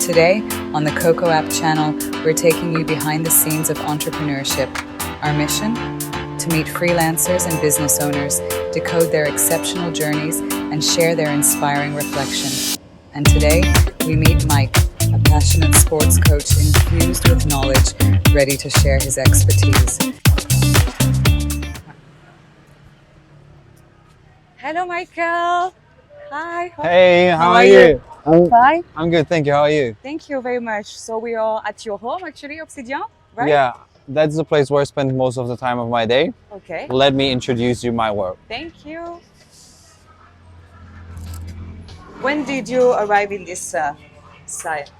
Today, on the Coco App channel, we're taking you behind the scenes of entrepreneurship. Our mission? To meet freelancers and business owners, decode their exceptional journeys, and share their inspiring reflection. And today, we meet Mike, a passionate sports coach infused with knowledge, ready to share his expertise. Hello, Michael. Hi. Hey, how are you? Fine. I'm good, thank you. How are you? Thank you very much. So we are at your home, actually, Obsidian, right? Yeah, that's the place where I spend most of the time of my day. Okay. Let me introduce you my work. Thank you. When did you arrive in this site?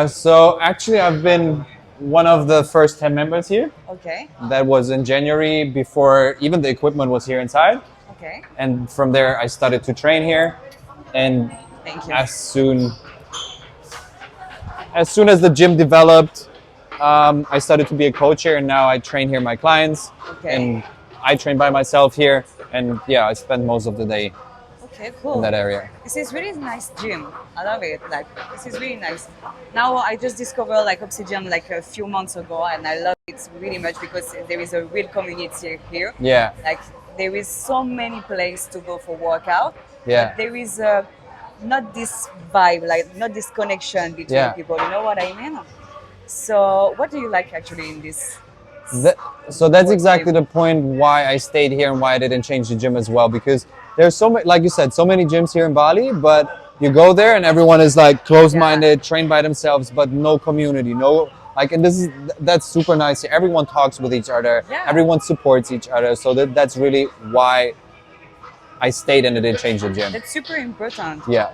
So actually, I've been one of the first 10 members here. Okay. That was in January, before even the equipment was here inside. Okay. And from there, I started to train here. And Thank you. as soon as the gym developed, I started to be a coach here, and now I train here my clients. Okay. And I train by myself here, and yeah, I spend most of the day Okay, cool. in that area. This is really nice gym. I love it. Like, this is really nice. Now I just discovered like Obsidian like a few months ago, and I love it really much because there is a real community here. Yeah, Like, there is so many places to go for workout. yeah. But there is not this vibe, like not this connection between Yeah. people. You know what I mean? So, what do you like actually in this? So that's exactly the point why I stayed here and why I didn't change the gym as well, because there's so many, like you said, so many gyms here in Bali, but you go there and everyone is like closed-minded, trained by themselves, but no community, no, like, and that's super nice. Everyone talks with each other, Yeah. everyone supports each other, so that's really why I stayed and I didn't change the gym. That's super important. Yeah.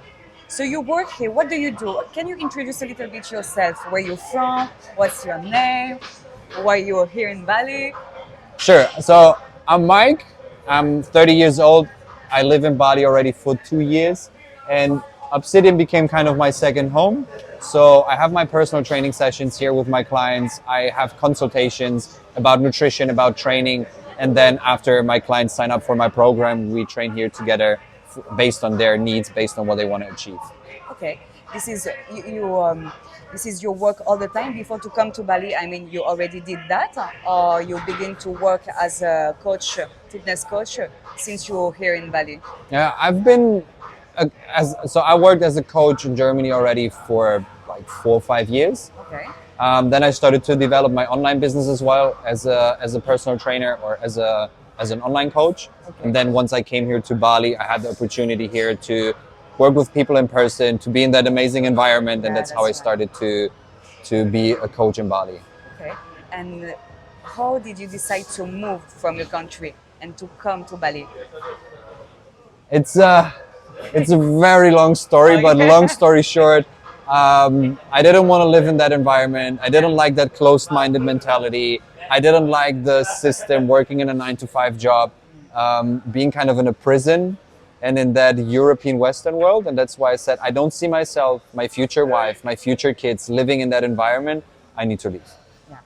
So you work here. What do you do? Can you introduce a little bit yourself? Where you're from? What's your name? Why you're here in Bali? Sure. So I'm Mike. I'm 30 years old. I live in Bali already for 2 years, and Obsidian became kind of my second home. So I have my personal training sessions here with my clients. I have consultations about nutrition, about training, and then after my clients sign up for my program, we train here together based on their needs, based on what they want to achieve. Okay, this is this is your work all the time before to come to Bali. I mean, you already did that, or you begin to work as a coach, fitness coach, since you're here in Bali. Yeah, I've been so I worked as a coach in Germany already for like 4 or 5 years. Okay. Then I started to develop my online business as well as a personal trainer or as an online coach. Okay. And then once I came here to Bali, I had the opportunity here to work with people in person, to be in that amazing environment, and Yeah, that's how I that's started to be a coach in Bali. Okay. And how did you decide to move from your country and to come to Bali? It's a very long story, but long story short, I didn't want to live in that environment. I didn't like that closed-minded mentality. I didn't like the system, working in a 9-to-5 job, being kind of in a prison and in that European Western world. And that's why I said, I don't see myself, my future wife, my future kids living in that environment. I need to leave. Yeah.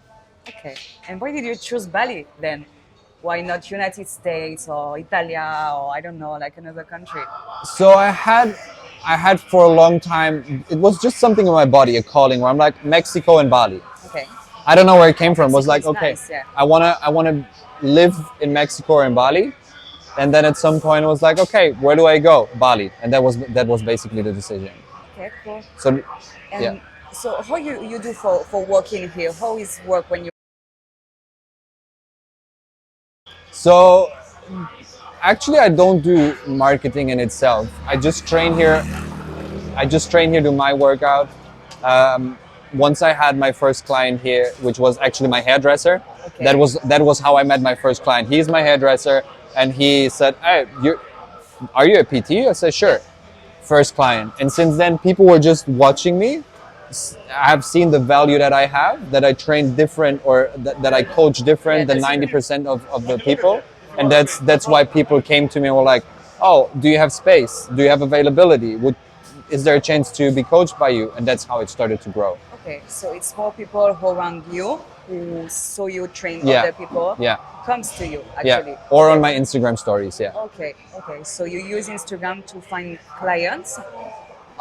Okay. And why did you choose Bali then? Why not United States or Italia or I don't know, like another country? So I had for a long time, it was just something in my body, a calling, where I'm like, Mexico and Bali. Okay. I don't know where it came from. It was like, Mexico is okay, nice, yeah. I wanna live in Mexico or in Bali. And then at some point it was like, okay, where do I go? Bali. And that was basically the decision. Okay, cool. So And yeah. so how you do for working here? How is work when you So actually I don't do marketing in itself. I just train here, do my workout. Once I had my first client here, which was actually my hairdresser. Okay. That was how I met my first client. He's my hairdresser, and he said, "Hey, are you a PT?" I said, "Sure." First client, and since then, people were just watching me. I have seen the value that I have, that I train different, or that I coach different than 90% of the people, and that's why people came to me and were like, "Oh, do you have space? Do you have availability? Is there a chance to be coached by you?" And that's how it started to grow. Okay, so it's more people who around you who saw you train Yeah. other people Yeah. comes to you actually. Yeah, or on my Instagram stories. Yeah. Okay, okay. So you use Instagram to find clients,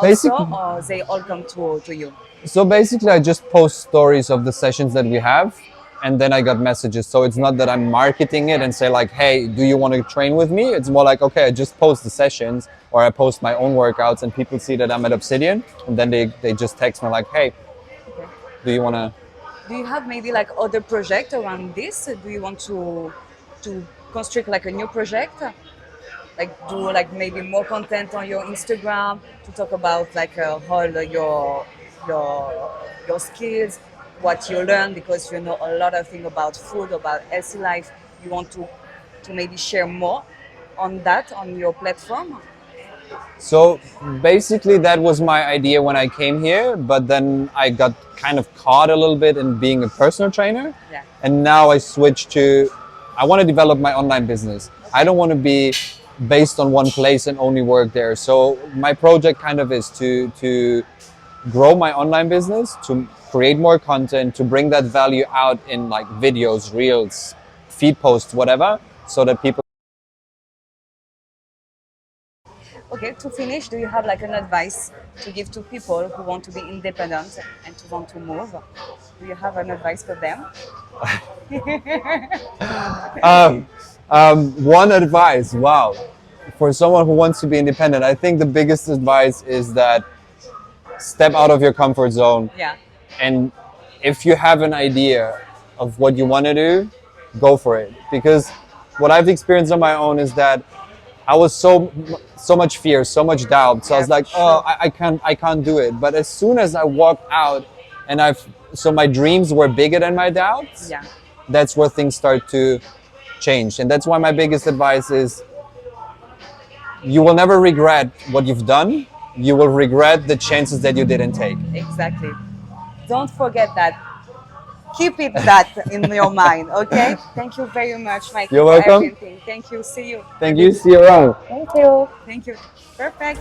also, Basically- or they all come to you? So basically, I just post stories of the sessions that we have, and then I got messages. So it's not that I'm marketing it and say like, "Hey, do you want to train with me?" It's more like, "Okay, I just post the sessions, or I post my own workouts, and people see that I'm at Obsidian, and then they just text me like, "Hey, Okay. do you want to?" Do you have maybe like other project around this? Do you want to construct like a new project? Like do like maybe more content on your Instagram to talk about like all your skills, what you learn, because you know a lot of things about food, about healthy life. You want to maybe share more on that on your platform. So basically, that was my idea when I came here, but then I got kind of caught a little bit in being a personal trainer. Yeah. And now I switched to, I want to develop my online business. I don't want to be based on one place and only work there. So my project kind of is to grow my online business, to create more content, to bring that value out in like videos, reels, feed posts, whatever, so that people. Okay, to finish, do you have like an advice to give to people who want to be independent and to want to move? Do you have an advice for them? One advice, wow. For someone who wants to be independent, I think the biggest advice is that step out of your comfort zone. Yeah. And if you have an idea of what you want to do, go for it. Because what I've experienced on my own is that I was so much fear, so much doubt. So I was Yeah, like, sure. oh, I can't do it. But as soon as I walked out, and so my dreams were bigger than my doubts. Yeah. That's where things start to change. And that's why my biggest advice is you will never regret what you've done. You will regret the chances that you didn't take. Exactly. Don't forget that. Keep it that in your mind, okay? Thank you very much, Mike, You're for welcome. everything. Thank you. See you. Thank you. See you around. Thank you. Thank you. Perfect.